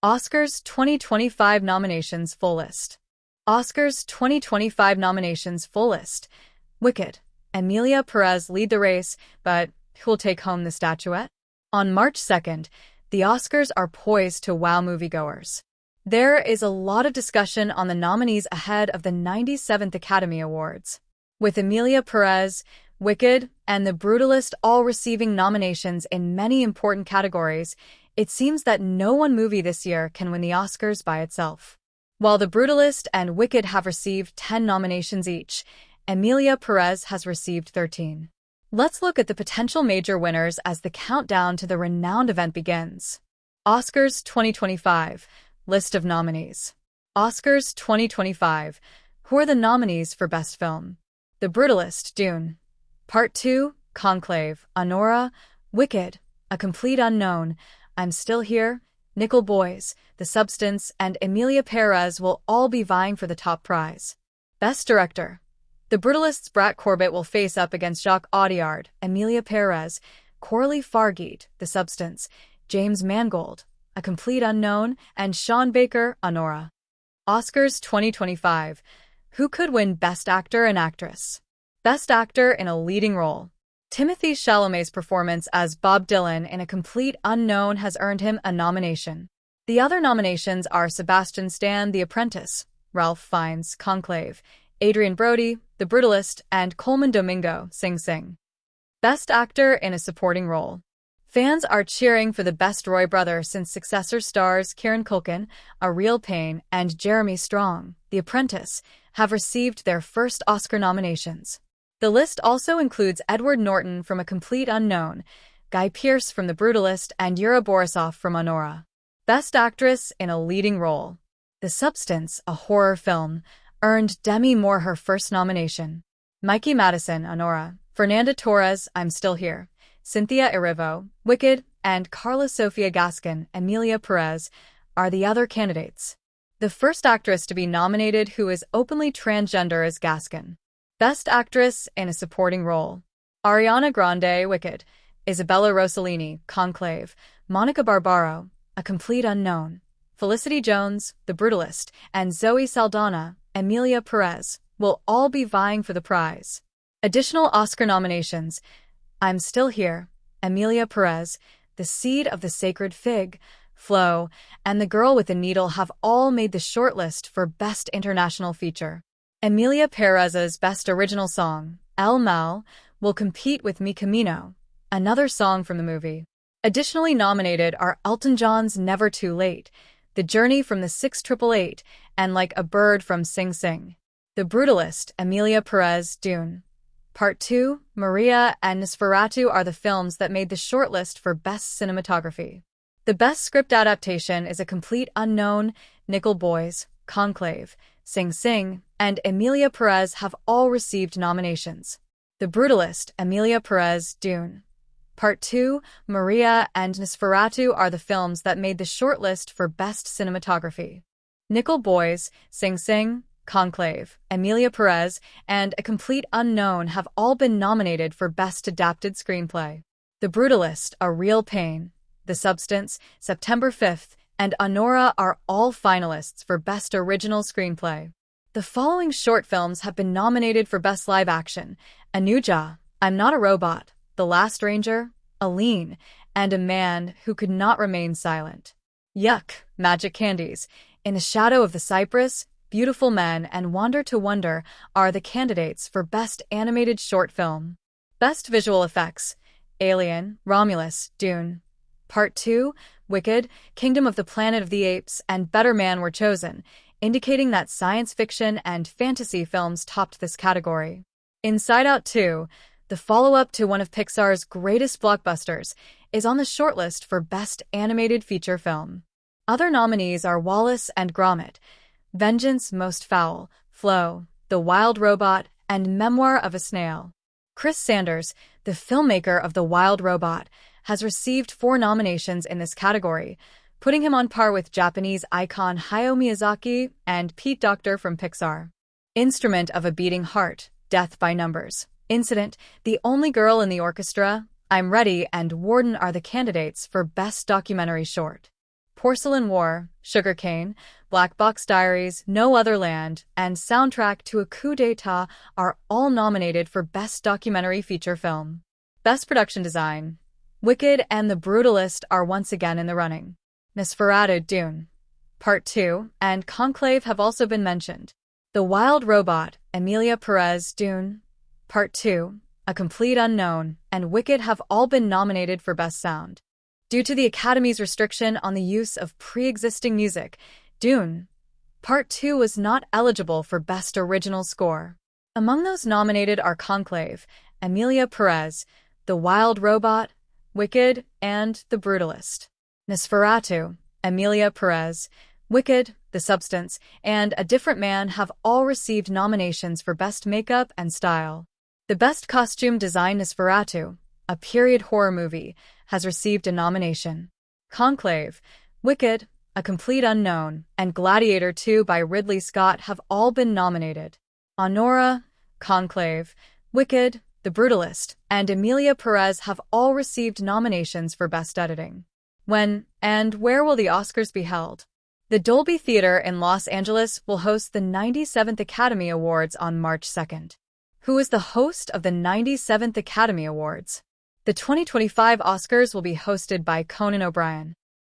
Oscars 2025 nominations full list. Oscars 2025 nominations full list. Wicked. Emilia Perez lead the race, but who'll take home the statuette? On March 2nd, the Oscars are poised to wow moviegoers. There is a lot of discussion on the nominees ahead of the 97th Academy Awards, with Emilia Perez, Wicked, and The Brutalist all receiving nominations in many important categories. It seems that no one movie this year can win the Oscars by itself. While The Brutalist and Wicked have received 10 nominations each, Emilia Perez has received 13. Let's look at the potential major winners as the countdown to the renowned event begins. Oscars 2025. List of nominees. Oscars 2025. Who are the nominees for Best Film? The Brutalist, Dune. Part 2, Conclave, Anora, Wicked, A Complete Unknown, I'm Still Here, Nickel Boys, The Substance, and Emilia Perez will all be vying for the top prize. Best Director. The Brutalist's Brad Corbett will face up against Jacques Audiard, Emilia Perez, Coralie Fargeat, The Substance, James Mangold, A Complete Unknown, and Sean Baker, Anora. Oscars 2025. Who could win Best Actor and Actress? Best Actor in a Leading Role. Timothée Chalamet's performance as Bob Dylan in A Complete Unknown has earned him a nomination. The other nominations are Sebastian Stan, The Apprentice, Ralph Fiennes, Conclave, Adrien Brody, The Brutalist, and Colman Domingo, Sing Sing. Best Actor in a Supporting Role. Fans are cheering for the best Roy brother since Successor stars Kieran Culkin, A Real Pain, and Jeremy Strong, The Apprentice, have received their first Oscar nominations. The list also includes Edward Norton from A Complete Unknown, Guy Pearce from The Brutalist, and Yura Borisov from Anora. Best Actress in a Leading Role. The Substance, a horror film, earned Demi Moore her first nomination. Mikey Madison, Anora, Fernanda Torres, I'm Still Here, Cynthia Erivo, Wicked, and Carla Sofia Gaskin, Emilia Perez, are the other candidates. The first actress to be nominated who is openly transgender is Gaskin. Best Actress in a Supporting Role. Ariana Grande, Wicked, Isabella Rossellini, Conclave, Monica Barbaro, A Complete Unknown, Felicity Jones, The Brutalist, and Zoe Saldana, Emilia Perez, will all be vying for the prize. Additional Oscar nominations: I'm Still Here, Emilia Perez, The Seed of the Sacred Fig, Flow, and The Girl with the Needle have all made the shortlist for Best International Feature. Emilia Perez's Best Original Song, El Mal, will compete with Mi Camino, another song from the movie. Additionally nominated are Elton John's Never Too Late, The Journey from the 6888, and Like a Bird from Sing Sing. The Brutalist, Emilia Perez, Dune. Part 2, Maria, and Nosferatu are the films that made the shortlist for Best Cinematography. The Best Script Adaptation is A Complete Unknown, Nickel Boys, Conclave, Sing Sing, and Emilia Perez have all received nominations. The Brutalist, Emilia Perez, Dune. Part 2, Maria, and Nosferatu are the films that made the shortlist for Best Cinematography. Nickel Boys, Sing Sing, Conclave, Emilia Perez, and A Complete Unknown have all been nominated for Best Adapted Screenplay. The Brutalist, A Real Pain, The Substance, September 5th, and Anora are all finalists for Best Original Screenplay. The following short films have been nominated for Best Live Action: Anuja, I'm Not a Robot, The Last Ranger, Aline, and A Man Who Could Not Remain Silent. Yuck, Magic Candies, In the Shadow of the Cypress, Beautiful Men, and Wander to Wonder are the candidates for Best Animated Short Film. Best Visual Effects: Alien, Romulus, Dune. Part 2, Wicked, Kingdom of the Planet of the Apes, and Better Man were chosen, indicating that science fiction and fantasy films topped this category. Inside Out 2, the follow-up to one of Pixar's greatest blockbusters, is on the shortlist for Best Animated Feature Film. Other nominees are Wallace and Gromit, Vengeance Most Foul, Flow, The Wild Robot, and Memoir of a Snail. Chris Sanders, the filmmaker of The Wild Robot, has received 4 nominations in this category, putting him on par with Japanese icon Hayao Miyazaki and Pete Docter from Pixar. Instrument of a Beating Heart, Death by Numbers, Incident, The Only Girl in the Orchestra, I'm Ready, and Warden are the candidates for Best Documentary Short. Porcelain War, Sugarcane, Black Box Diaries, No Other Land, and Soundtrack to a Coup d'etat are all nominated for Best Documentary Feature Film. Best Production Design. Wicked and The Brutalist are once again in the running. Nosferatu, Dune Part 2, and Conclave have also been mentioned. The Wild Robot, Emilia Perez, Dune Part 2, A Complete Unknown, and Wicked have all been nominated for Best Sound. Due to the Academy's restriction on the use of pre-existing music, Dune Part 2 was not eligible for Best Original Score. Among those nominated are Conclave, Emilia Perez, The Wild Robot, Wicked, and The Brutalist. Nosferatu, Emilia Perez, Wicked, The Substance, and A Different Man have all received nominations for Best Makeup and Style. The Best Costume Design Nosferatu, a period horror movie, has received a nomination. Conclave, Wicked, A Complete Unknown, and Gladiator II by Ridley Scott have all been nominated. Anora, Conclave, Wicked, The Brutalist, and Emilia Perez have all received nominations for Best Editing. When and where will the Oscars be held? The Dolby Theater in Los Angeles will host the 97th Academy Awards on March 2nd. Who is the host of the 97th Academy Awards? The 2025 Oscars will be hosted by Conan O'Brien.